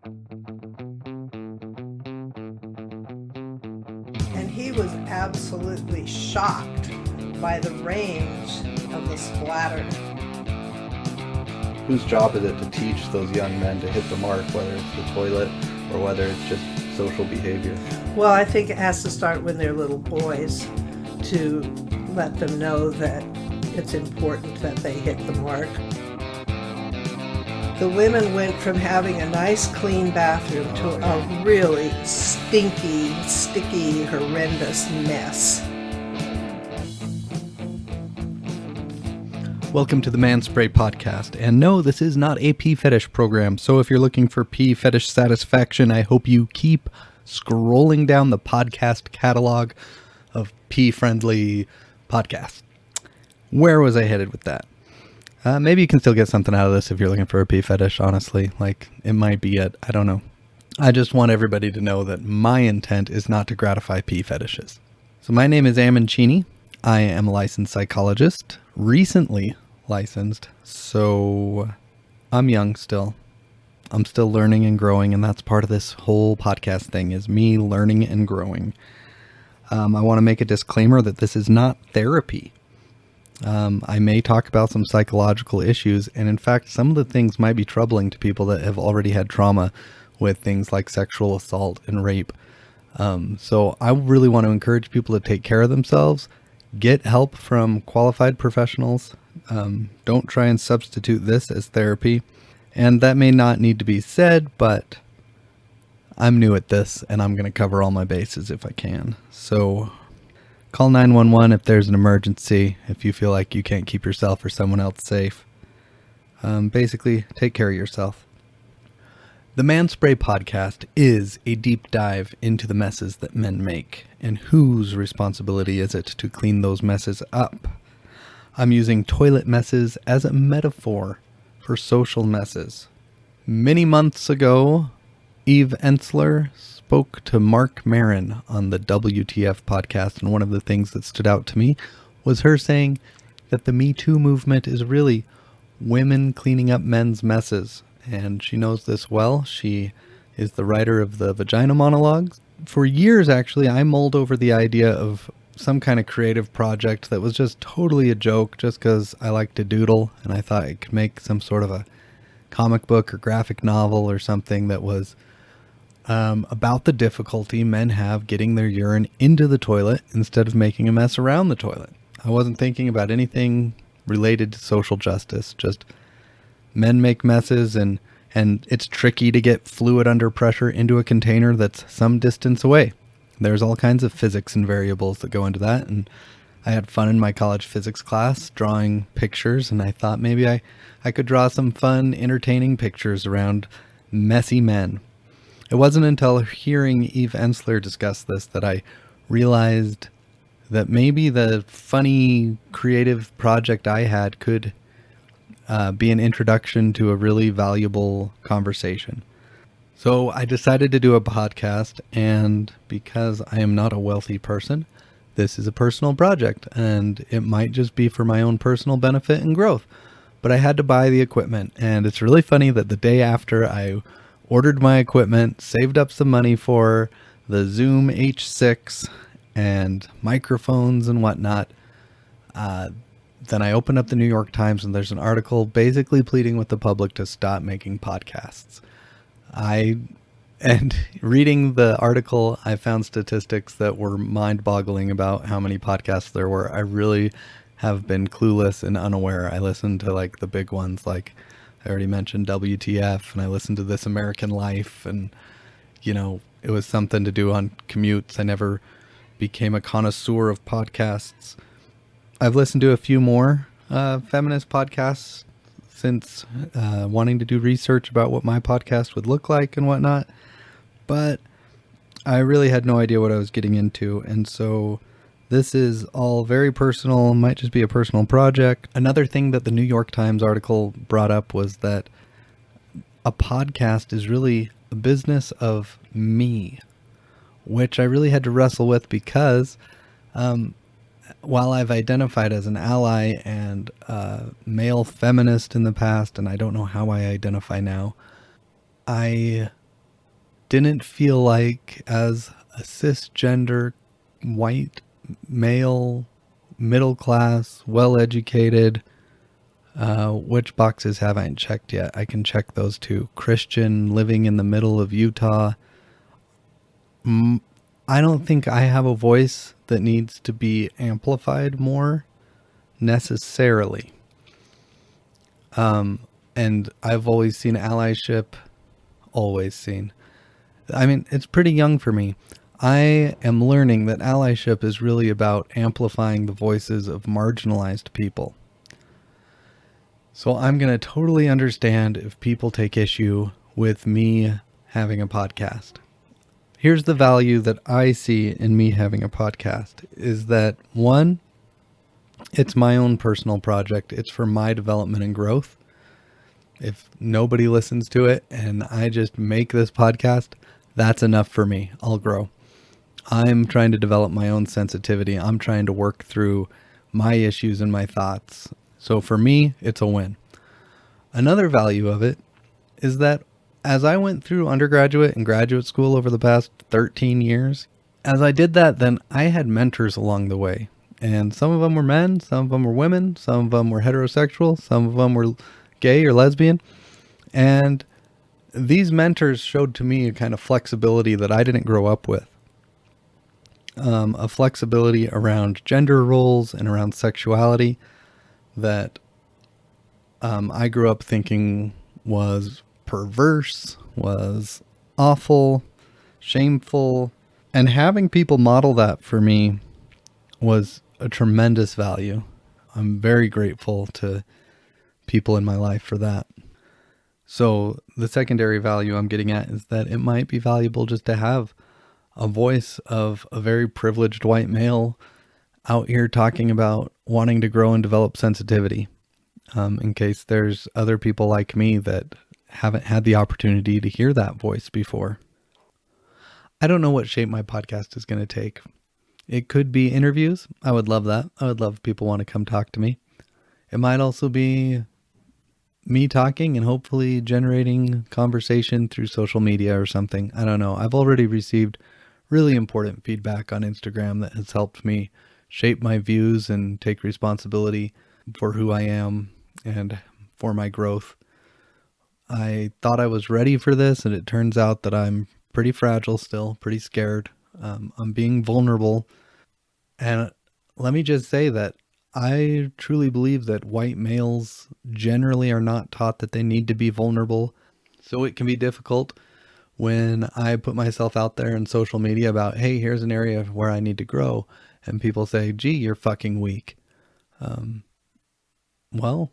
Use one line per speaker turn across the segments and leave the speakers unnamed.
And he was absolutely shocked by the range of the splatter.
Whose job is it to teach those young men to hit the mark, whether it's the toilet or whether it's just social behavior?
Well, I think it has to start when they're little boys, to let them know that it's important that they hit the mark. The women went from having a nice clean bathroom to a really stinky, sticky, horrendous mess.
Welcome to the Manspray podcast. And no, this is not a pee fetish program. So if you're looking for pee fetish satisfaction, I hope you keep scrolling down the podcast catalog of pee-friendly podcasts. Where was I headed with that? Maybe you can still get something out of this if you're looking for a pee fetish, honestly. Like, it might be it. I don't know. I just want everybody to know that my intent is not to gratify pee fetishes. So my name is Amancini. I am a licensed psychologist, recently licensed, so I'm young still. I'm still learning and growing, and that's part of this whole podcast thing, is me learning and growing. I want to make a disclaimer that this is not therapy. I may talk about some psychological issues, and in fact, some of the things might be troubling to people that have already had trauma with things like sexual assault and rape. So I really want to encourage people to take care of themselves, get help from qualified professionals. Don't try and substitute this as therapy. And that may not need to be said, but I'm new at this, and I'm going to cover all my bases if I can. So call 911 if there's an emergency, if you feel like you can't keep yourself or someone else safe. Basically, take care of yourself. The Manspray podcast is a deep dive into the messes that men make, and whose responsibility is it to clean those messes up. I'm using toilet messes as a metaphor for social messes. Many months ago, Eve Ensler spoke to Mark Maron on the WTF podcast, and one of the things that stood out to me was her saying that the Me Too movement is really women cleaning up men's messes. And she knows this well. She is the writer of the Vagina Monologues. For years, actually, I mulled over the idea of some kind of creative project that was just totally a joke, just because I like to doodle, and I thought it could make some sort of a comic book or graphic novel or something that was about the difficulty men have getting their urine into the toilet instead of making a mess around the toilet. I wasn't thinking about anything related to social justice, just men make messes, and it's tricky to get fluid under pressure into a container that's some distance away. There's all kinds of physics and variables that go into that, and I had fun in my college physics class drawing pictures, and I thought maybe I could draw some fun, entertaining pictures around messy men. It wasn't until hearing Eve Ensler discuss this that I realized that maybe the funny, creative project I had could be an introduction to a really valuable conversation. So I decided to do a podcast, and because I am not a wealthy person, this is a personal project, and it might just be for my own personal benefit and growth. But I had to buy the equipment, and it's really funny that the day after I ordered my equipment, saved up some money for the Zoom H6 and microphones and whatnot, then I opened up the New York Times, and there's an article basically pleading with the public to stop making podcasts. And reading the article, I found statistics that were mind-boggling about how many podcasts there were. I really have been clueless and unaware. I listened to like the big ones, like I already mentioned WTF, and I listened to This American Life, and you know, it was something to do on commutes. I never became a connoisseur of podcasts. I've listened to a few more feminist podcasts since wanting to do research about what my podcast would look like and whatnot, but I really had no idea what I was getting into, and so this is all very personal, might just be a personal project. Another thing that the New York Times article brought up was that a podcast is really a business of me, which I really had to wrestle with because while I've identified as an ally and male feminist in the past, and I don't know how I identify now, I didn't feel like, as a cisgender, white, male, middle class, well educated, which boxes haven't checked yet? I can check those too. Christian, living in the middle of Utah. I don't think I have a voice that needs to be amplified more necessarily. And I've always seen allyship, always seen. I mean, it's pretty young for me. I am learning that allyship is really about amplifying the voices of marginalized people. So I'm going to totally understand if people take issue with me having a podcast. Here's the value that I see in me having a podcast is that, one, it's my own personal project. It's for my development and growth. If nobody listens to it and I just make this podcast, that's enough for me. I'll grow. I'm trying to develop my own sensitivity. I'm trying to work through my issues and my thoughts. So for me, it's a win. Another value of it is that as I went through undergraduate and graduate school over the past 13 years, as I did that, then I had mentors along the way. And some of them were men, some of them were women, some of them were heterosexual, some of them were gay or lesbian. And these mentors showed to me a kind of flexibility that I didn't grow up with. A flexibility around gender roles and around sexuality that I grew up thinking was perverse, was awful, shameful. And having people model that for me was a tremendous value. I'm very grateful to people in my life for that. So the secondary value I'm getting at is that it might be valuable just to have a voice of a very privileged white male out here talking about wanting to grow and develop sensitivity, in case there's other people like me that haven't had the opportunity to hear that voice before. I don't know what shape my podcast is going to take. It could be interviews. I would love that. I would love if people want to come talk to me. It might also be me talking and hopefully generating conversation through social media or something. I don't know. I've already received really important feedback on Instagram that has helped me shape my views and take responsibility for who I am and for my growth. I thought I was ready for this, and it turns out that I'm pretty fragile still, pretty scared. I'm being vulnerable. And let me just say that I truly believe that white males generally are not taught that they need to be vulnerable. So it can be difficult when I put myself out there in social media about, hey, here's an area where I need to grow. And people say, gee, you're fucking weak. Well,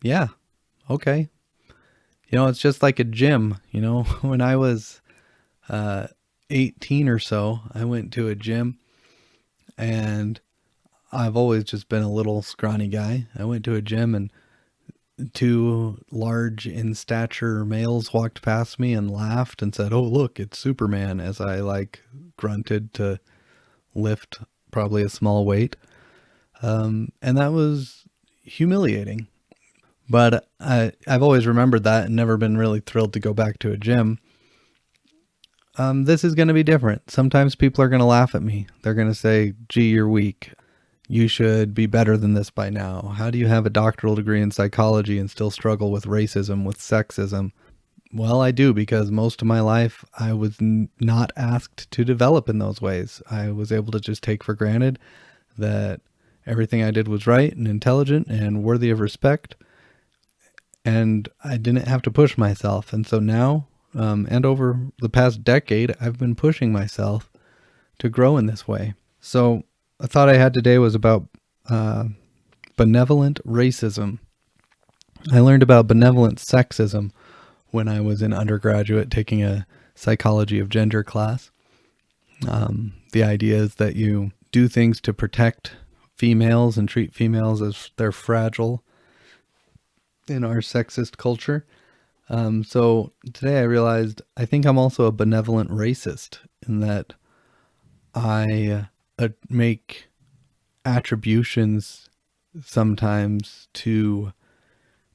yeah, okay. It's just like a gym. When I was 18 or so, I went to a gym, and I've always just been a little scrawny guy. I went to a gym, and two large in stature males walked past me and laughed and said, "Oh, look, it's Superman," as I grunted to lift probably a small weight. And that was humiliating. But I've always remembered that and never been really thrilled to go back to a gym. This is going to be different. Sometimes people are going to laugh at me. They're going to say, gee, you're weak. You should be better than this by now. How do you have a doctoral degree in psychology and still struggle with racism, with sexism? Well, I do, because most of my life I was not asked to develop in those ways. I was able to just take for granted that everything I did was right and intelligent and worthy of respect. And I didn't have to push myself. And so now, and over the past decade, I've been pushing myself to grow in this way. So a thought I had today was about benevolent racism. I learned about benevolent sexism when I was in undergraduate taking a psychology of gender class. The idea is that you do things to protect females and treat females as they're fragile in our sexist culture. So today I realized I think I'm also a benevolent racist, in that I make attributions sometimes to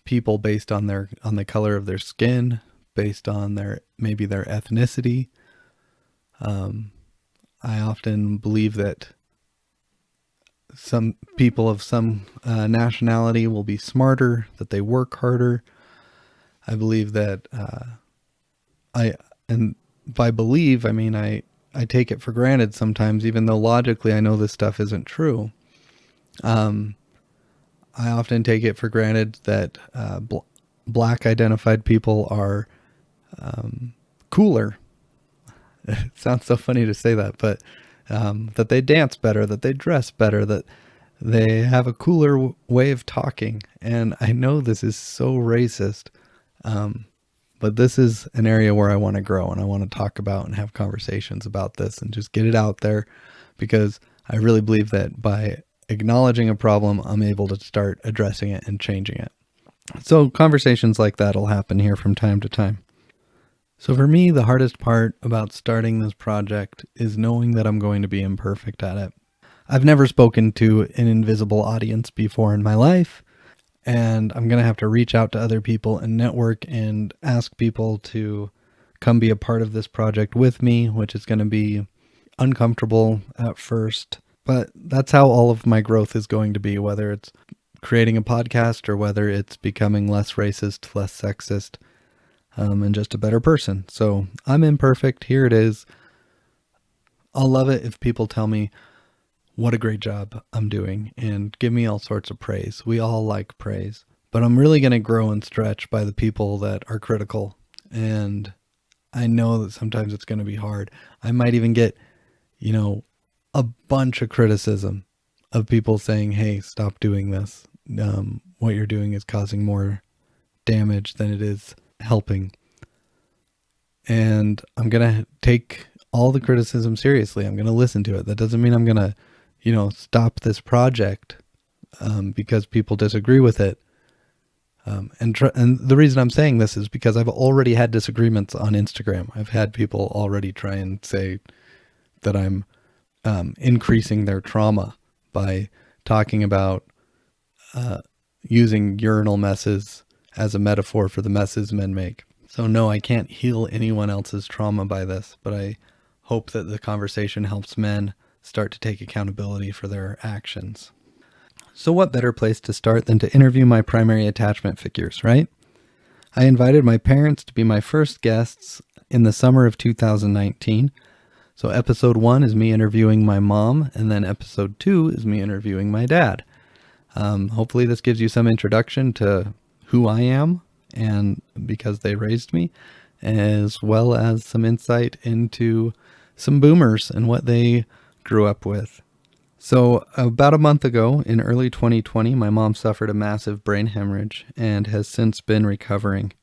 people based on the color of their skin, based on maybe their ethnicity. I often believe that some people of some nationality will be smarter, that they work harder. I believe that and by believe, I mean I take it for granted sometimes, even though logically I know this stuff isn't true. I often take it for granted that black identified people are cooler. It sounds so funny to say that, but that they dance better, that they dress better, that they have a cooler way of talking. And I know this is so racist, but this is an area where I want to grow, and I want to talk about and have conversations about this and just get it out there, because I really believe that by acknowledging a problem, I'm able to start addressing it and changing it. So conversations like that will happen here from time to time. So for me, the hardest part about starting this project is knowing that I'm going to be imperfect at it. I've never spoken to an invisible audience before in my life, and I'm going to have to reach out to other people and network and ask people to come be a part of this project with me, which is going to be uncomfortable at first. But that's how all of my growth is going to be, whether it's creating a podcast or whether it's becoming less racist, less sexist, and just a better person. So I'm imperfect. Here it is. I'll love it if people tell me what a great job I'm doing and give me all sorts of praise. We all like praise. But I'm really going to grow and stretch by the people that are critical. And I know that sometimes it's going to be hard. I might even get, a bunch of criticism of people saying, hey, stop doing this. What you're doing is causing more damage than it is helping. And I'm going to take all the criticism seriously. I'm going to listen to it. That doesn't mean I'm going to, stop this project because people disagree with it. And the reason I'm saying this is because I've already had disagreements on Instagram. I've had people already try and say that I'm increasing their trauma by talking about using urinal messes as a metaphor for the messes men make. So no, I can't heal anyone else's trauma by this, but I hope that the conversation helps men start to take accountability for their actions. So what better place to start than to interview my primary attachment figures, right? I invited my parents to be my first guests in the summer of 2019. So episode 1 is me interviewing my mom, and then episode 2 is me interviewing my dad. Hopefully this gives you some introduction to who I am, and because they raised me, as well as some insight into some boomers and what they grew up with. So about a month ago, in early 2020, my mom suffered a massive brain hemorrhage and has since been recovering.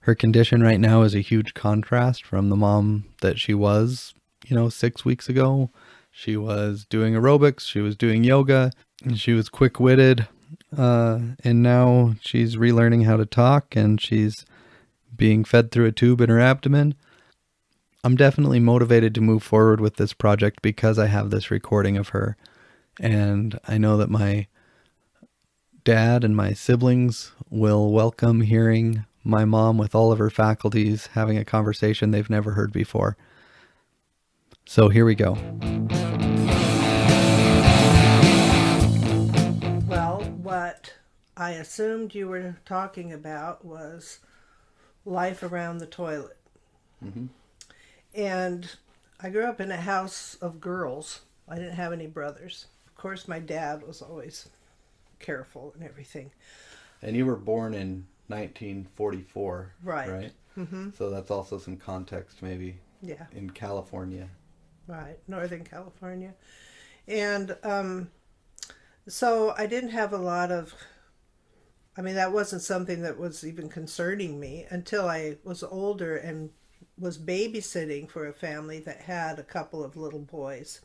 Her condition right now is a huge contrast from the mom that she was, 6 weeks ago. She was doing aerobics, she was doing yoga, and she was quick-witted, and now she's relearning how to talk, and she's being fed through a tube in her abdomen. I'm definitely motivated to move forward with this project because I have this recording of her, and I know that my dad and my siblings will welcome hearing my mom with all of her faculties having a conversation they've never heard before. So here we go.
Well, what I assumed you were talking about was life around the toilet. Mm-hmm. And I grew up in a house of girls. I didn't have any brothers. Of course, my dad was always careful and everything.
And you were born in 1944, right?
Mm-hmm.
So that's also some context maybe.
Yeah.
In California.
Right, Northern California. And so I didn't have a lot of, that wasn't something that was even concerning me until I was older and was babysitting for a family that had a couple of little boys.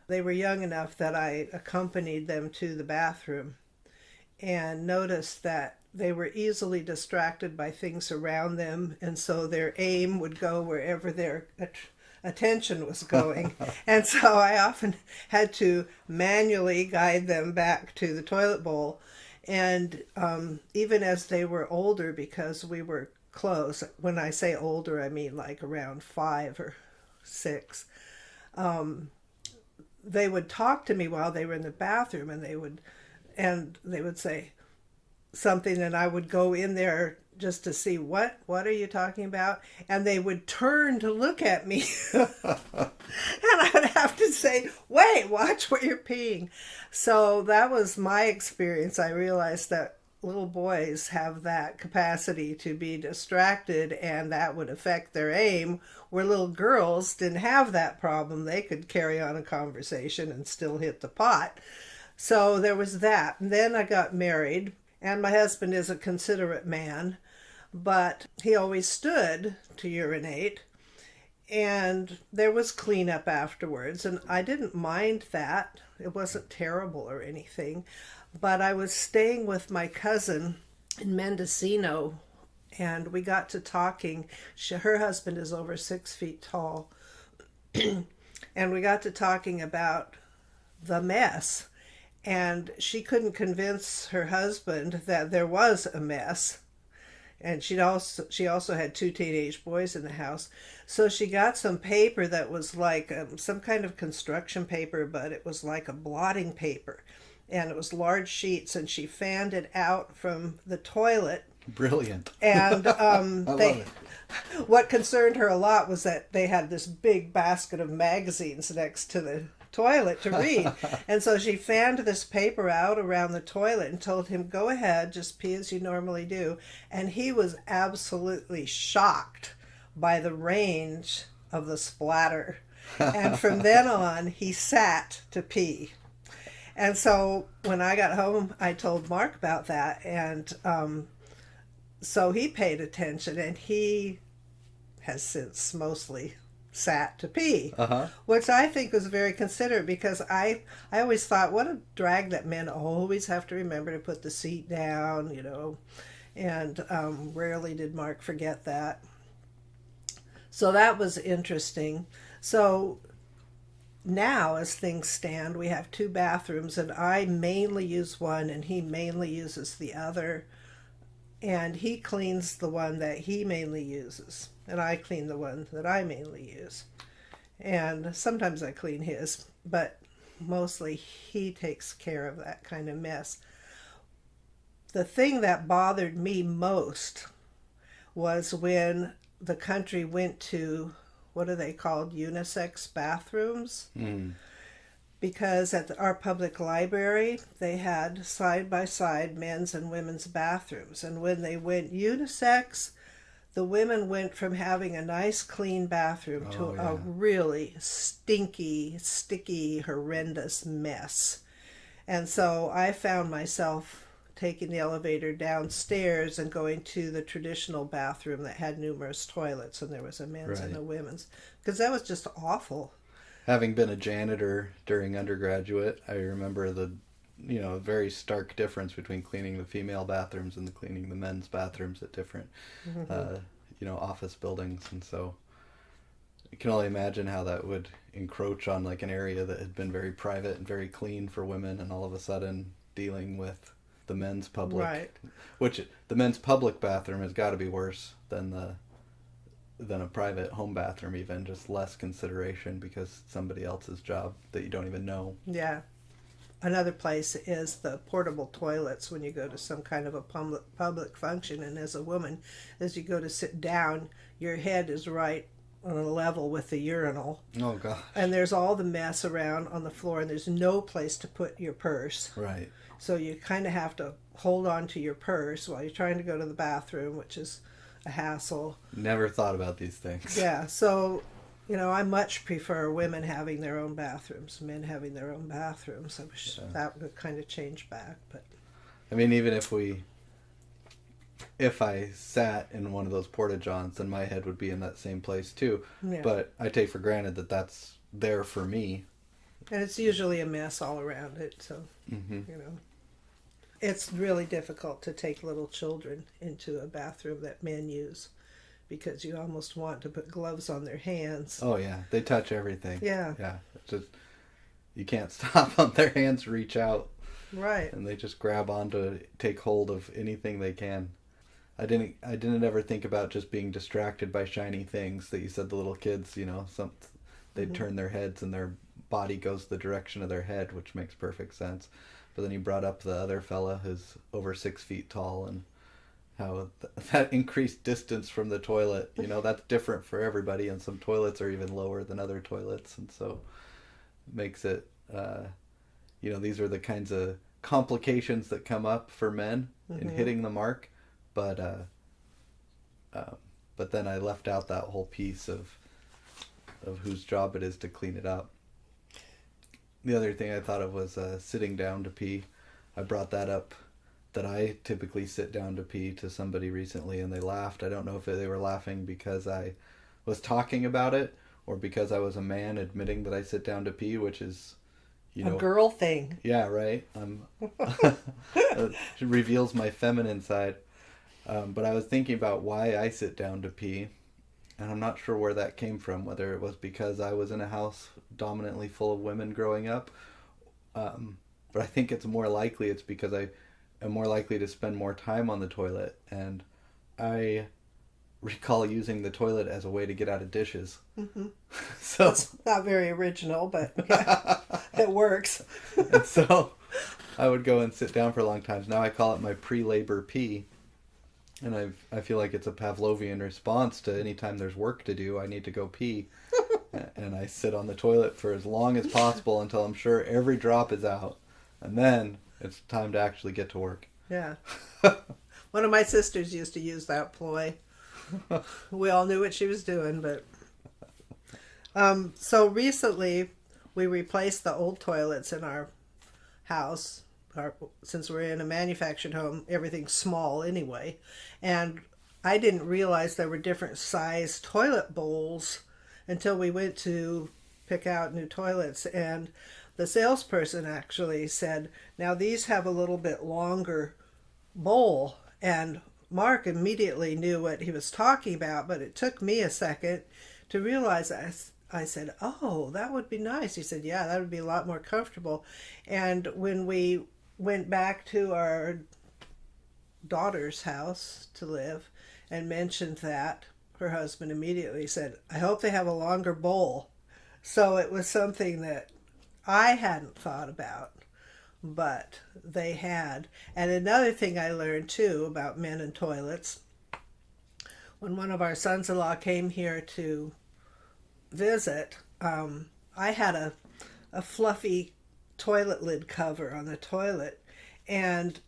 They were young enough that I accompanied them to the bathroom and noticed that they were easily distracted by things around them, and so their aim would go wherever their attention was going. And so I often had to manually guide them back to the toilet bowl. And even as they were older, because we were close. When I say older, I mean like around 5 or 6. They would talk to me while they were in the bathroom, and they would say something, and I would go in there just to see what are you talking about, and they would turn to look at me and I would have to say, wait, watch where you're peeing. So that was my experience. I realized that little boys have that capacity to be distracted, and that would affect their aim, where little girls didn't have that problem. They could carry on a conversation and still hit the pot. So there was that. And then I got married, and my husband is a considerate man, but he always stood to urinate, and there was cleanup afterwards, and I didn't mind that. It wasn't terrible or anything, but I was staying with my cousin in Mendocino, and we got to talking. Her husband is over 6 feet tall, and we got to talking about the mess, and she couldn't convince her husband that there was a mess. And she also had 2 teenage boys in the house. So she got some paper that was like some kind of construction paper, but it was like a blotting paper. And it was large sheets, and she fanned it out from the toilet.
Brilliant.
And
I love it.
What concerned her a lot was that they had this big basket of magazines next to the toilet to read. And so she fanned this paper out around the toilet and told him, go ahead, just pee as you normally do. And he was absolutely shocked by the range of the splatter. And from then on, he sat to pee. And so when I got home, I told Mark about that. And so he paid attention, and he has since mostly sat to pee, which I think was very considerate, because I always thought, what a drag that men always have to remember to put the seat down, and rarely did Mark forget that. So that was interesting. So now, as things stand, we have 2 bathrooms, and I mainly use one, and he mainly uses the other, and he cleans the one that he mainly uses, and I clean the one that I mainly use. And sometimes I clean his, but mostly he takes care of that kind of mess. The thing that bothered me most was when the country went to, what are they called, unisex bathrooms? Because at our public library, they had side-by-side men's and women's bathrooms. And when they went unisex, the women went from having a nice, clean bathroom to a really stinky, sticky, horrendous mess. And so I found myself taking the elevator downstairs and going to the traditional bathroom that had numerous toilets, and there was a men's and a women's, because that was just awful.
Having been a janitor during undergraduate, I remember the very stark difference between cleaning the female bathrooms and cleaning the men's bathrooms at different office buildings. And so you can only imagine how that would encroach on like an area that had been very private and very clean for women, and all of a sudden dealing with the men's public,
right?
Which the men's public bathroom has got to be worse than a private home bathroom, even just less consideration because it's somebody else's job that you don't even know.
Yeah. Another place is the portable toilets when you go to some kind of a public function, and as a woman, as you go to sit down, your head is right on a level with the urinal.
Oh gosh.
And there's all the mess around on the floor, and there's no place to put your purse.
Right.
So you kind of have to hold on to your purse while you're trying to go to the bathroom, which is a hassle.
Never thought about these things.
Yeah, so I much prefer women having their own bathrooms, men having their own bathrooms. I wish that would kind of change back, but
I mean, even if I sat in one of those porta-johns, then my head would be in that same place too.
Yeah.
But I take for granted that that's there for me.
And it's usually a mess all around it, so it's really difficult to take little children into a bathroom that men use, because you almost want to put gloves on their hands.
Oh yeah, they touch everything.
Yeah.
Yeah. It's just, you can't stop them. Their hands reach out.
Right.
And they just grab onto, take hold of anything they can. I didn't ever think about just being distracted by shiny things that you said the little kids, they'd turn their heads and their body goes the direction of their head, which makes perfect sense. But then you brought up the other fella who's over 6 feet tall and how that increased distance from the toilet, that's different for everybody, and some toilets are even lower than other toilets, and so it makes it, these are the kinds of complications that come up for men in hitting the mark, but then I left out that whole piece of whose job it is to clean it up. The other thing I thought of was sitting down to pee. I brought that up, that I typically sit down to pee, to somebody recently, and they laughed. I don't know if they were laughing because I was talking about it or because I was a man admitting that I sit down to pee, which is,
a girl thing.
Yeah, right. It reveals my feminine side. But I was thinking about why I sit down to pee, and I'm not sure where that came from, whether it was because I was in a house dominantly full of women growing up. But I think it's more likely it's because I am more likely to spend more time on the toilet, and I recall using the toilet as a way to get out of dishes.
Mm-hmm.
So
it's not very original, but yeah, it works.
And so I would go and sit down for long times. Now I call it my pre-labor pee. And I feel like it's a Pavlovian response to any time there's work to do, I need to go pee. And I sit on the toilet for as long as possible until I'm sure every drop is out. And then it's time to actually get to work.
Yeah. One of my sisters used to use that ploy. We all knew what she was doing, but... So recently, we replaced the old toilets in our house. Since we're in a manufactured home, everything's small anyway. And I didn't realize there were different size toilet bowls until we went to pick out new toilets. And the salesperson actually said, now these have a little bit longer bowl. And Mark immediately knew what he was talking about, but it took me a second to realize that. I said, oh, that would be nice. He said, yeah, that would be a lot more comfortable. And when we went back to our daughter's house to live and mentioned that, her husband immediately said, I hope they have a longer bowl. So it was something that I hadn't thought about, but they had. And another thing I learned too about men and toilets, when one of our sons-in-law came here to visit, I had a fluffy toilet lid cover on the toilet, and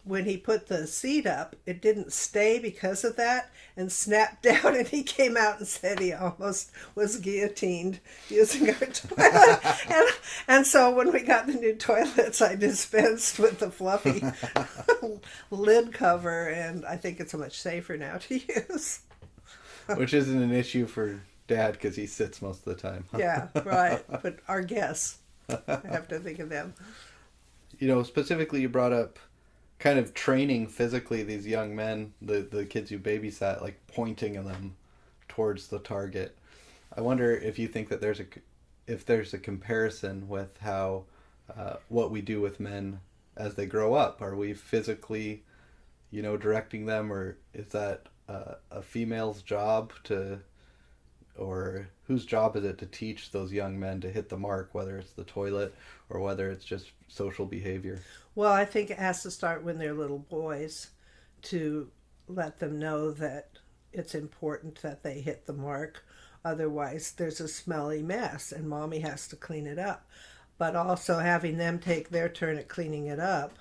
when he put the seat up, it didn't stay because of that and snapped down, and he came out and said he almost was guillotined using our toilet. and so when we got the new toilets, I dispensed with the fluffy lid cover, and I think it's much safer now to use.
Which isn't an issue for Dad because he sits most of the time.
Yeah, right. But our guests, I have to think of them.
Specifically you brought up kind of training physically these young men, the kids you babysat, like pointing them towards the target. I wonder if you think that there's a comparison with how what we do with men as they grow up. Are we physically, directing them, or is that a female's job or whose job is it to teach those young men to hit the mark, whether it's the toilet or whether it's just social behavior?
Well, I think it has to start when they're little boys, to let them know that it's important that they hit the mark. Otherwise, there's a smelly mess and mommy has to clean it up. But also having them take their turn at cleaning it up,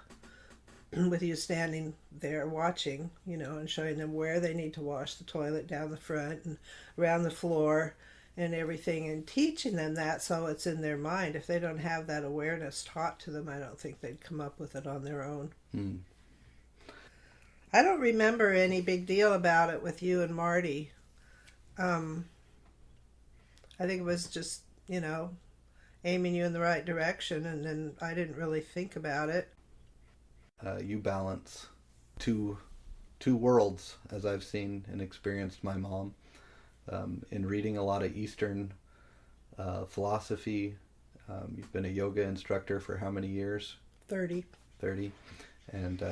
with you standing there watching, and showing them where they need to wash the toilet, down the front and around the floor and everything, and teaching them that so it's in their mind. If they don't have that awareness taught to them, I don't think they'd come up with it on their own. I don't remember any big deal about it with you and Marty. I think it was just, aiming you in the right direction, and then I didn't really think about it.
You balance two worlds, as I've seen and experienced my mom. In reading a lot of Eastern philosophy. You've been a yoga instructor for how many years?
30.
30. And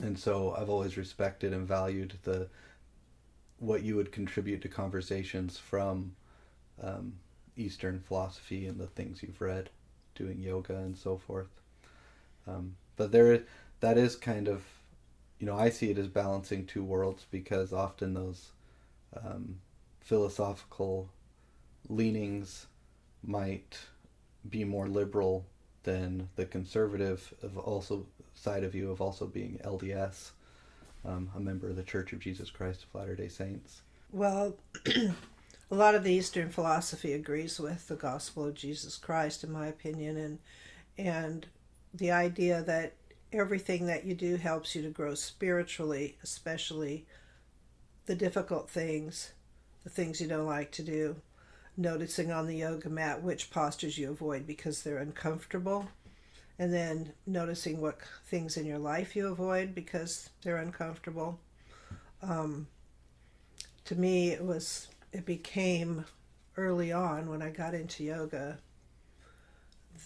And so I've always respected and valued the what you would contribute to conversations from um, Eastern philosophy and the things you've read, doing yoga and so forth. But that is kind of, I see it as balancing two worlds, because often those philosophical leanings might be more liberal than the conservative of also side of you of also being LDS, a member of the Church of Jesus Christ of Latter-day Saints.
Well, a lot of the Eastern philosophy agrees with the gospel of Jesus Christ, in my opinion, and the idea that everything that you do helps you to grow spiritually, especially the difficult things, the things you don't like to do, noticing on the yoga mat which postures you avoid because they're uncomfortable, and then noticing what things in your life you avoid because they're uncomfortable. To me, it became early on when I got into yoga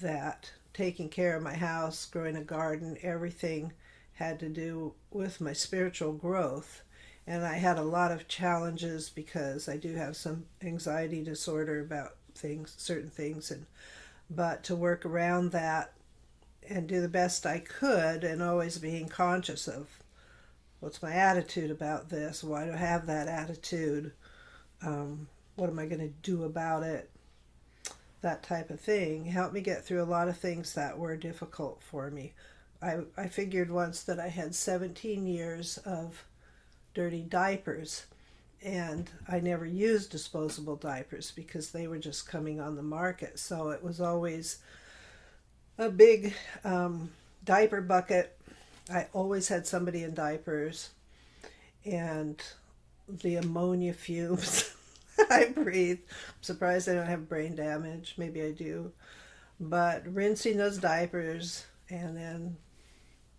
that taking care of my house, growing a garden, everything had to do with my spiritual growth. And I had a lot of challenges because I do have some anxiety disorder about certain things, but to work around that and do the best I could, and always being conscious of what's my attitude about this, why do I have that attitude, what am I going to do about it, that type of thing, helped me get through a lot of things that were difficult for me. I figured once that I had 17 years of dirty diapers, and I never used disposable diapers because they were just coming on the market. So it was always a big diaper bucket. I always had somebody in diapers, and the ammonia fumes I breathe. I'm surprised I don't have brain damage. Maybe I do. But rinsing those diapers and then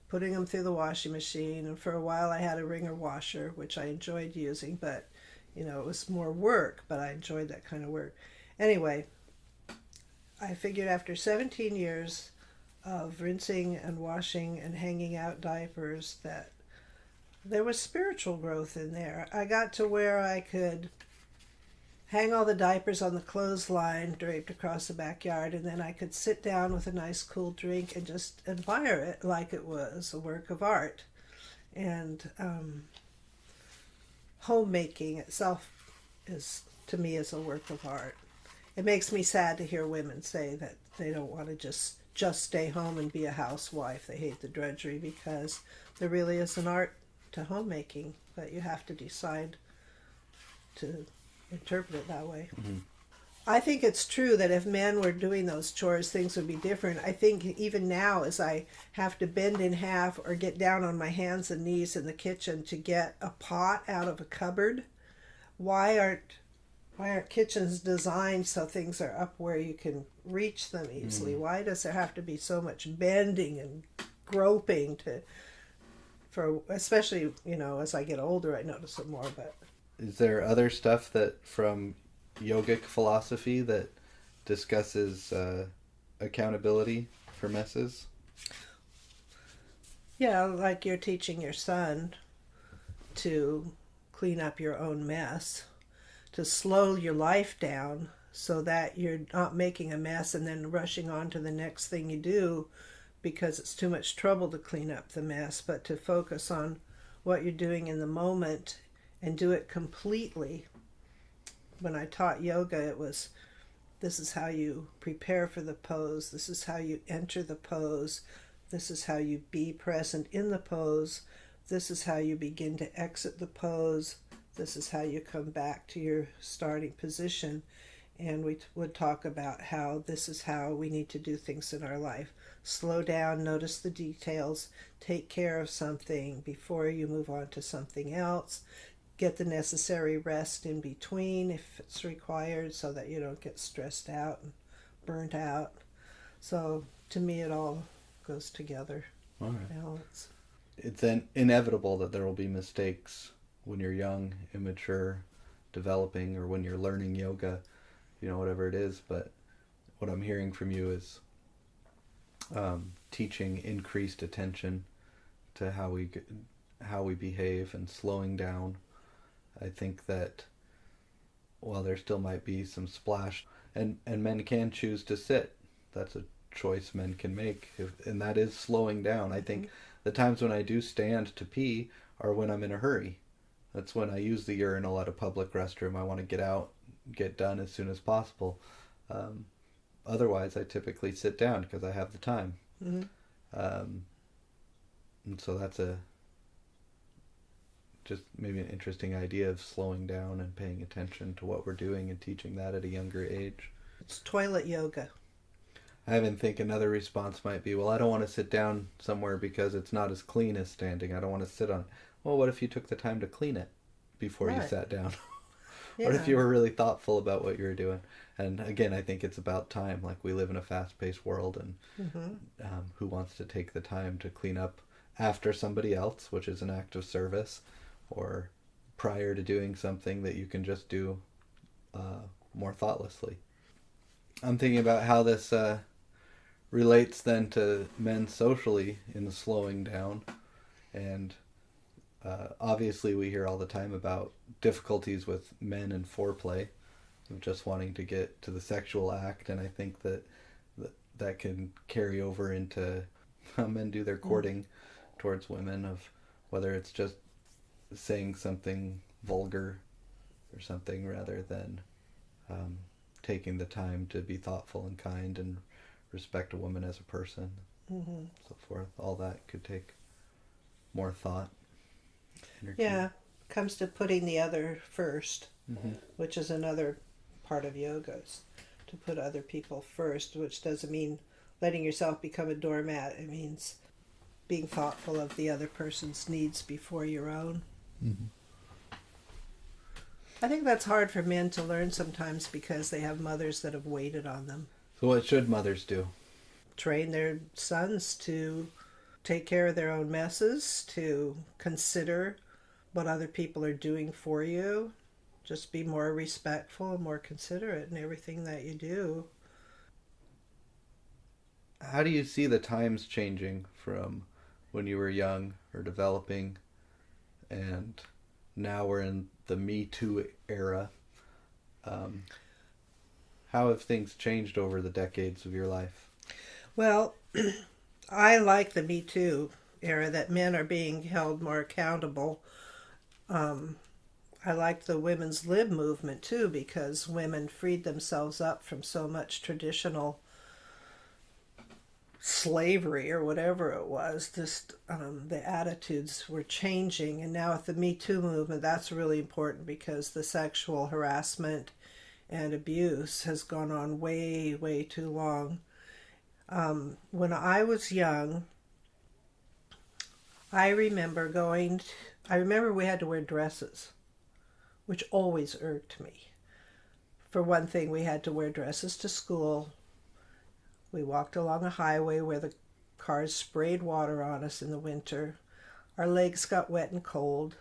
putting them through the washing machine. And for a while I had a wringer washer, which I enjoyed using, but it was more work, but I enjoyed that kind of work. Anyway, I figured after 17 years of rinsing and washing and hanging out diapers that there was spiritual growth in there. I got to where I could hang all the diapers on the clothesline draped across the backyard, and then I could sit down with a nice cool drink and just admire it like it was a work of art. And homemaking itself to me, is a work of art. It makes me sad to hear women say that they don't want to just stay home and be a housewife. They hate the drudgery, because there really is an art to homemaking, but you have to decide to interpret it that way.
Mm-hmm.
I think it's true that if men were doing those chores, things would be different. I think even now, as I have to bend in half or get down on my hands and knees in the kitchen to get a pot out of a cupboard, why aren't kitchens designed so things are up where you can reach them easily? Mm. Why does there have to be so much bending and groping especially, as I get older, I notice it more. But
is there other stuff that from yogic philosophy that discusses accountability for messes?
Yeah, like you're teaching your son to clean up your own mess, to slow your life down so that you're not making a mess and then rushing on to the next thing you do because it's too much trouble to clean up the mess, but to focus on what you're doing in the moment and do it completely. When I taught yoga, it was, this is how you prepare for the pose, this is how you enter the pose, this is how you be present in the pose, this is how you begin to exit the pose, this is how you come back to your starting position. And we would talk about how this is how we need to do things in our life. Slow down, notice the details, take care of something before you move on to something else. Get the necessary rest in between if it's required so that you don't get stressed out and burnt out. So to me, it all goes together.
All right.
Balance.
It's inevitable that there will be mistakes when you're young, immature, developing, or when you're learning yoga, whatever it is. But what I'm hearing from you is teaching increased attention to how we behave and slowing down. I think that while there still might be some splash, and men can choose to sit. That's a choice men can make, and that is slowing down. I think the times when I do stand to pee are when I'm in a hurry. That's when I use the urinal at a public restroom. I want to get out, get done as soon as possible. Otherwise, I typically sit down because I have the time.
Mm-hmm.
And so that's just maybe an interesting idea of slowing down and paying attention to what we're doing and teaching that at a younger age.
It's toilet yoga.
I even think another response might be, well, I don't want to sit down somewhere because it's not as clean as standing. I don't want to sit on it. Well, what if you took the time to clean it before you sat down?
Yeah.
What if you were really thoughtful about what you were doing? And again, I think it's about time. Like, we live in a fast-paced world, and who wants to take the time to clean up after somebody else, which is an act of service, or prior to doing something that you can just do more thoughtlessly. I'm thinking about how this relates then to men socially in the slowing down. And obviously we hear all the time about difficulties with men and foreplay, of just wanting to get to the sexual act. And I think that can carry over into how men do their courting towards women, of whether it's just saying something vulgar or something, rather than taking the time to be thoughtful and kind and respect a woman as a person, so forth. All that could take more thought, energy.
Yeah, comes to putting the other first, which is another part of yoga, is to put other people first, which doesn't mean letting yourself become a doormat. It means being thoughtful of the other person's needs before your own. I think that's hard for men to learn sometimes because they have mothers that have waited on them.
So what should mothers do?
Train their sons to take care of their own messes, to consider what other people are doing for you. Just be more respectful and more considerate in everything that you do.
How do you see the times changing from when you were young or developing, and now we're in the Me Too era? How have things changed over the decades of your life?
Well, I like the Me Too era, that men are being held more accountable. I like the women's lib movement too, because women freed themselves up from so much traditional slavery or whatever it was. Just the attitudes were changing, and now with the Me Too movement, that's really important because the sexual harassment and abuse has gone on way, way too long. When I was young, I remember we had to wear dresses, which always irked me. For one thing, we had to wear dresses to school. We walked along a highway where the cars sprayed water on us in the winter. Our legs got wet and cold.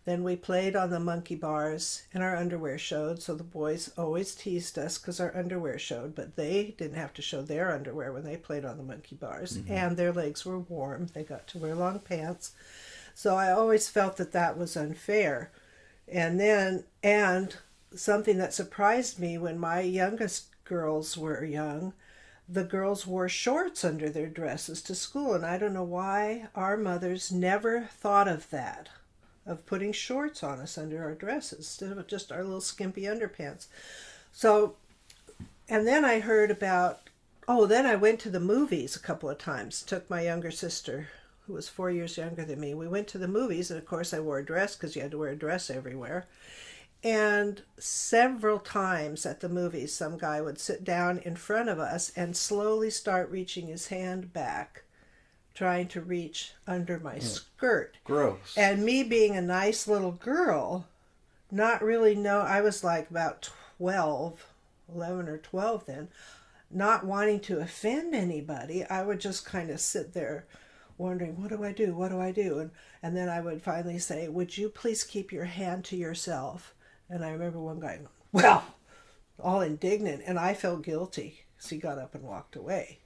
Then we played on the monkey bars and our underwear showed, so the boys always teased us because our underwear showed, but they didn't have to show their underwear when they played on the monkey bars, and their legs were warm. They got to wear long pants. So I always felt that was unfair. And something that surprised me, when my youngest girls were young, the girls wore shorts under their dresses to school, and I don't know why our mothers never thought of that, of putting shorts on us under our dresses instead of just our little skimpy underpants. So, and then I heard about, then I went to the movies a couple of times, took my younger sister, who was 4 years younger than me. We went to the movies, and of course I wore a dress because you had to wear a dress everywhere. And several times at the movies, some guy would sit down in front of us and slowly start reaching his hand back, trying to reach under my skirt.
Gross.
And me being a nice little girl, not really know, I was like about 11 or 12 then, not wanting to offend anybody, I would just kind of sit there wondering, what do I do? What do I do? And then I would finally say, would you please keep your hand to yourself? And I remember one guy going, well, all indignant, and I felt guilty. So he got up and walked away.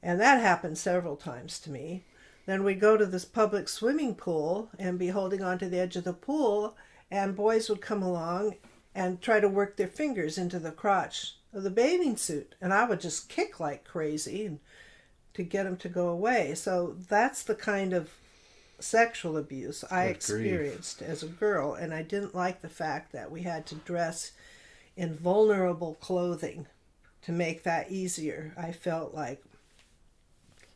And that happened several times to me. then we'd go to this public swimming pool and be holding onto the edge of the pool, and boys would come along and try to work their fingers into the crotch of the bathing suit. And I would just kick like crazy and to get them to go away. So that's the kind of sexual abuse I experienced as a girl, and I didn't like the fact that we had to dress in vulnerable clothing to make that easier. I felt like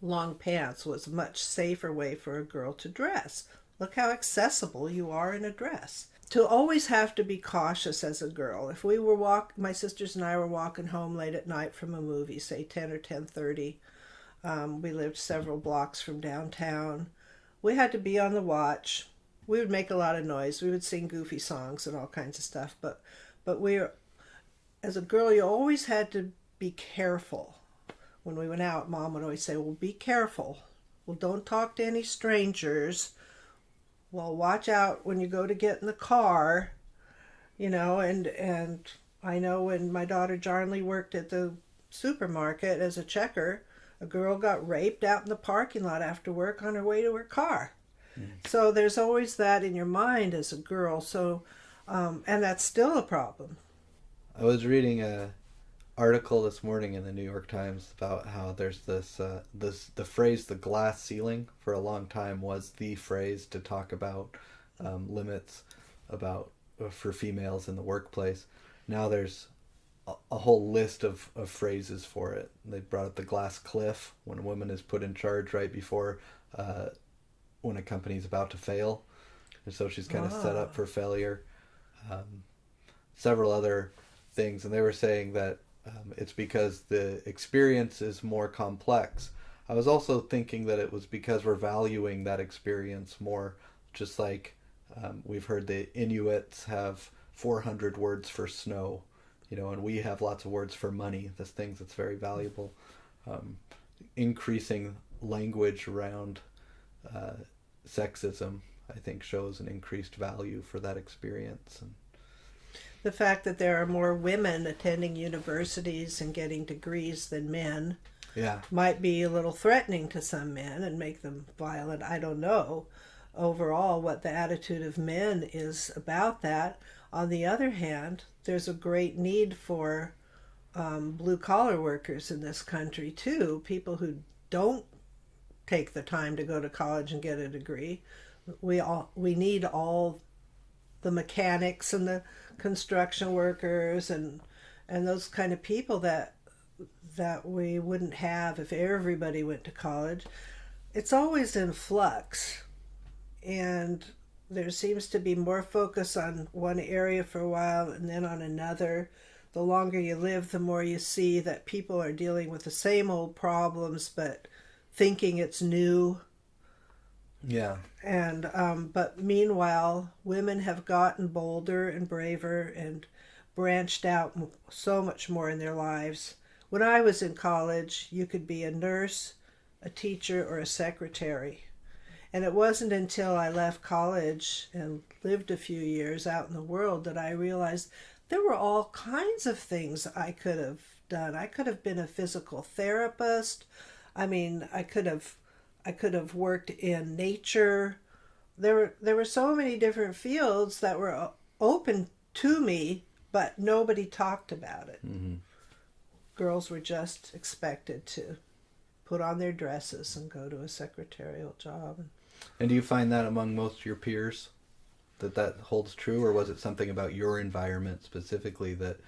long pants was a much safer way for a girl to dress. Look how accessible you are in a dress. To always have to be cautious as a girl. If we were my sisters and I were walking home late at night from a movie, say 10 or 10:30. We lived several blocks from downtown. We had to be on the watch. We would make a lot of noise. We would sing goofy songs and all kinds of stuff. But as a girl, you always had to be careful. When we went out, Mom would always say, well, be careful. Well, don't talk to any strangers. Well, watch out when you go to get in the car. And I know when my daughter Jarnley worked at the supermarket as a checker, a girl got raped out in the parking lot after work on her way to her car. So there's always that in your mind as a girl. So, and that's still a problem.
I was reading a article this morning in the New York Times about how there's the phrase "the glass ceiling" for a long time was the phrase to talk about limits for females in the workplace. Now there's a whole list of phrases for it. They brought up the glass cliff when a woman is put in charge right before when a company's about to fail, and so she's kind of set up for failure. Several other things, and they were saying that it's because the experience is more complex. I was also thinking that it was because we're valuing that experience more, just like we've heard the Inuits have 400 words for snow, and we have lots of words for money, this things that's very valuable. Increasing language around sexism, I think, shows an increased value for that experience. And
the fact that there are more women attending universities and getting degrees than men might be a little threatening to some men and make them violent. I don't know overall what the attitude of men is about that. On the other hand, there's a great need for blue-collar workers in this country too, people who don't take the time to go to college and get a degree. We need all the mechanics and the construction workers and those kind of people that we wouldn't have if everybody went to college. It's always in flux, and there seems to be more focus on one area for a while and then on another. The longer you live, the more you see that people are dealing with the same old problems but thinking it's new.
Yeah.
And but meanwhile, women have gotten bolder and braver and branched out so much more in their lives. When I was in college, you could be a nurse, a teacher, or a secretary. And it wasn't until I left college and lived a few years out in the world that I realized there were all kinds of things I could have done. I could have been a physical therapist. I mean, I could have worked in nature. There were so many different fields that were open to me, but nobody talked about it.
Mm-hmm.
Girls were just expected to put on their dresses and go to a secretarial job.
And do you find that among most of your peers, that holds true, or was it something about your environment specifically that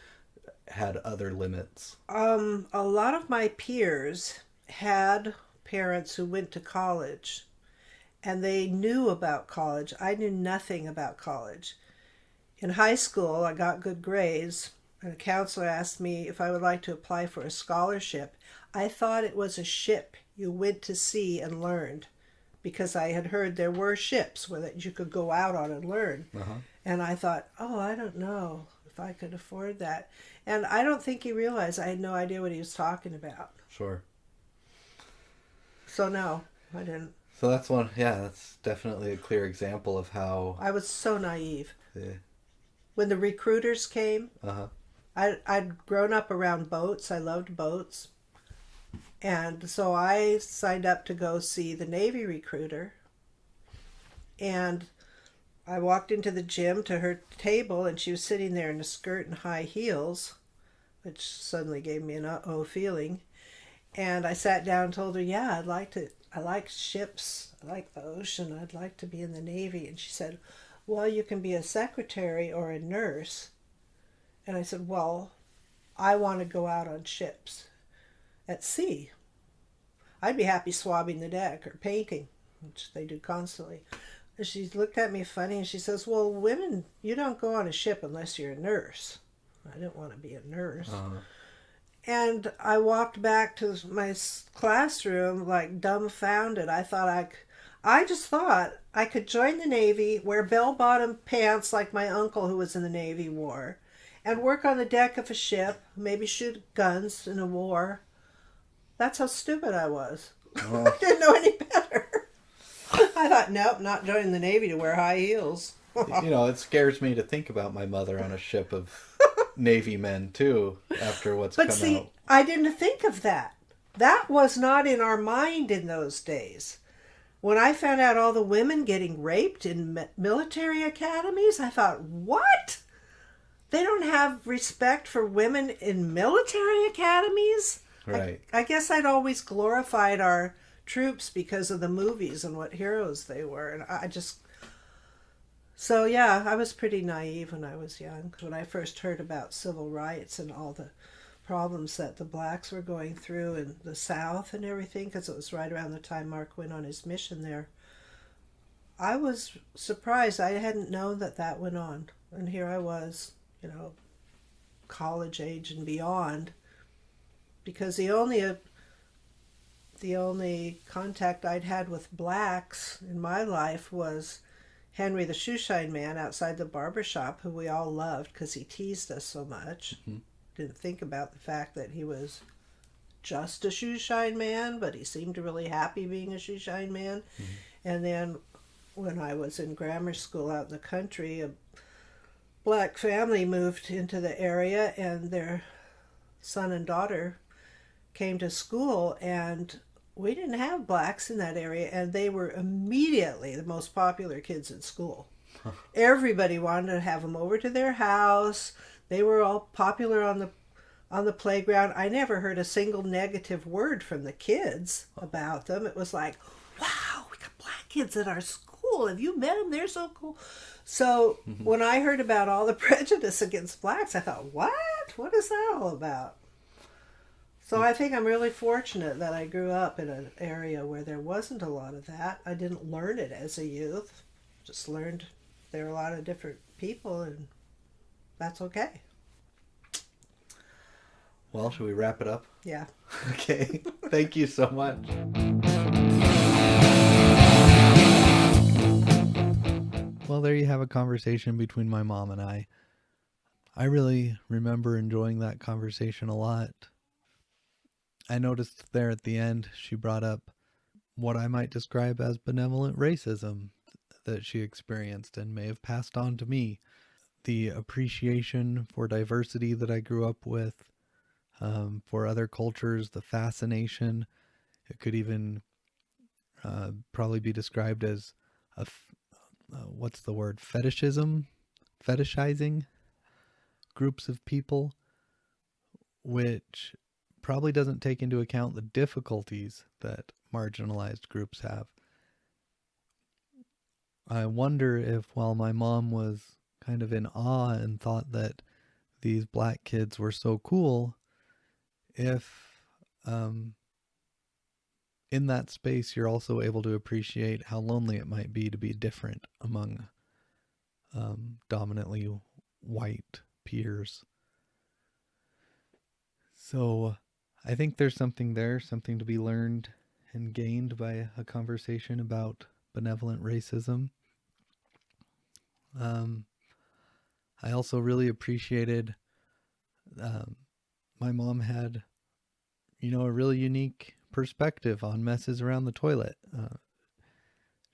had other limits?
A lot of my peers had parents who went to college, and they knew about college. I knew nothing about college. In high school, I got good grades, and a counselor asked me if I would like to apply for a scholarship. I thought it was a ship you went to sea and learned, because I had heard there were ships that you could go out on and learn.
Uh-huh.
And I thought, I don't know if I could afford that. And I don't think he realized I had no idea what he was talking about.
Sure.
So no, I didn't.
So that's that's definitely a clear example of how...
I was so naive.
Yeah.
When the recruiters came,
Uh-huh.
I'd grown up around boats. I loved boats. And so I signed up to go see the Navy recruiter. And I walked into the gym to her table, and she was sitting there in a skirt and high heels, which suddenly gave me an uh-oh feeling. And I sat down and told her, yeah, I like ships, I like the ocean, I'd like to be in the Navy. And she said, well, you can be a secretary or a nurse. And I said, well, I want to go out on ships at sea. I'd be happy swabbing the deck or painting, which they do constantly. And she looked at me funny and she says, well, women, you don't go on a ship unless you're a nurse. I didn't want to be a nurse. And I walked back to my classroom like dumbfounded. I just thought I could join the Navy, wear bell-bottom pants like my uncle who was in the Navy wore, and work on the deck of a ship, maybe shoot guns in a war. That's how stupid I was.
Oh.
I didn't know any better. I thought, nope, not joining the Navy to wear high heels.
It scares me to think about my mother on a ship of Navy men, too, after what's come out.
I didn't think of that. That was not in our mind in those days. When I found out all the women getting raped in military academies, I thought, what? They don't have respect for women in military academies?
Right.
I guess I'd always glorified our troops because of the movies and what heroes they were. And So, yeah, I was pretty naive when I was young. When I first heard about civil rights and all the problems that the blacks were going through in the South and everything, because it was right around the time Mark went on his mission there, I was surprised. I hadn't known that went on. And here I was, college age and beyond, because the only contact I'd had with blacks in my life was Henry the Shoeshine Man outside the barber shop, who we all loved because he teased us so much. Mm-hmm. Didn't think about the fact that he was just a shoeshine man, but he seemed really happy being a shoeshine man. Mm-hmm. And then when I was in grammar school out in the country, a black family moved into the area, and their son and daughter came to school, and we didn't have blacks in that area, and they were immediately the most popular kids in school. Everybody wanted to have them over to their house. They were all popular on the playground. I never heard a single negative word from the kids about them. It was like, wow, we got black kids at our school. Have you met them? They're so cool. So when I heard about all the prejudice against blacks, I thought, what? What is that all about? So I think I'm really fortunate that I grew up in an area where there wasn't a lot of that. I didn't learn it as a youth. Just learned there are a lot of different people, and that's okay.
Well, should we wrap it up?
Yeah.
Okay. Thank you so much. Well, there you have a conversation between my mom and I. I really remember enjoying that conversation a lot. I noticed there at the end, she brought up what I might describe as benevolent racism that she experienced and may have passed on to me. The appreciation for diversity that I grew up with, for other cultures, the fascination. It could even probably be described as what's the word? Fetishism? Fetishizing groups of people, which probably doesn't take into account the difficulties that marginalized groups have. I wonder if while my mom was kind of in awe and thought that these black kids were so cool, if in that space you're also able to appreciate how lonely it might be to be different among dominantly white peers. So I think there's something there, something to be learned and gained by a conversation about benevolent racism. I also really appreciated my mom had, a really unique perspective on messes around the toilet.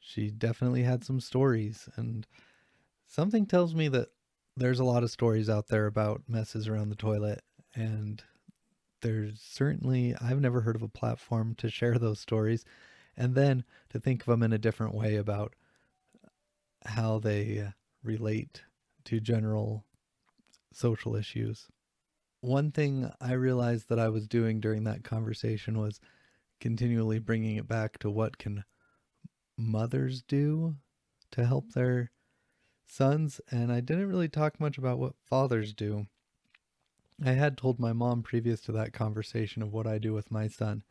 She definitely had some stories, and something tells me that there's a lot of stories out there about messes around the toilet, and I've never heard of a platform to share those stories, and then to think of them in a different way about how they relate to general social issues. One thing I realized that I was doing during that conversation was continually bringing it back to what can mothers do to help their sons, and I didn't really talk much about what fathers do. I had told my mom previous to that conversation of what I do with my son.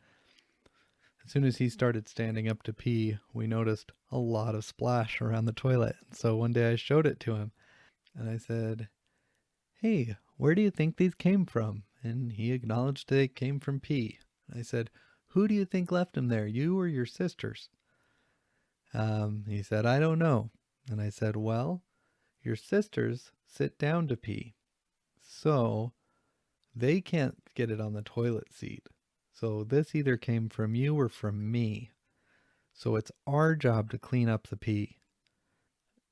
As soon as he started standing up to pee, we noticed a lot of splash around the toilet. So one day I showed it to him and I said, "Hey, where do you think these came from?" And he acknowledged they came from pee. I said, "Who do you think left them there, you or your sisters?" He said, "I don't know." And I said, "Well, your sisters sit down to pee. So they can't get it on the toilet seat. So this either came from you or from me. So it's our job to clean up the pee."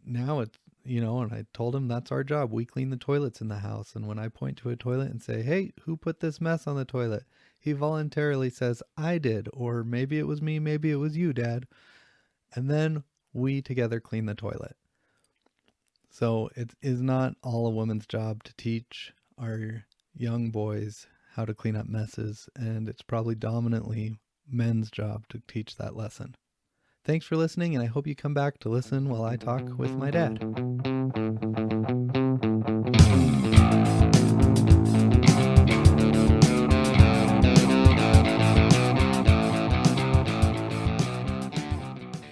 Now it's, and I told him that's our job. We clean the toilets in the house. And when I point to a toilet and say, "Hey, who put this mess on the toilet?" he voluntarily says, "I did." Or maybe it was me, maybe it was you, Dad. And then we together clean the toilet. So it is not all a woman's job to teach our young boys how to clean up messes, and it's probably dominantly men's job to teach that lesson. Thanks for listening, and I hope you come back to listen while I talk with my dad.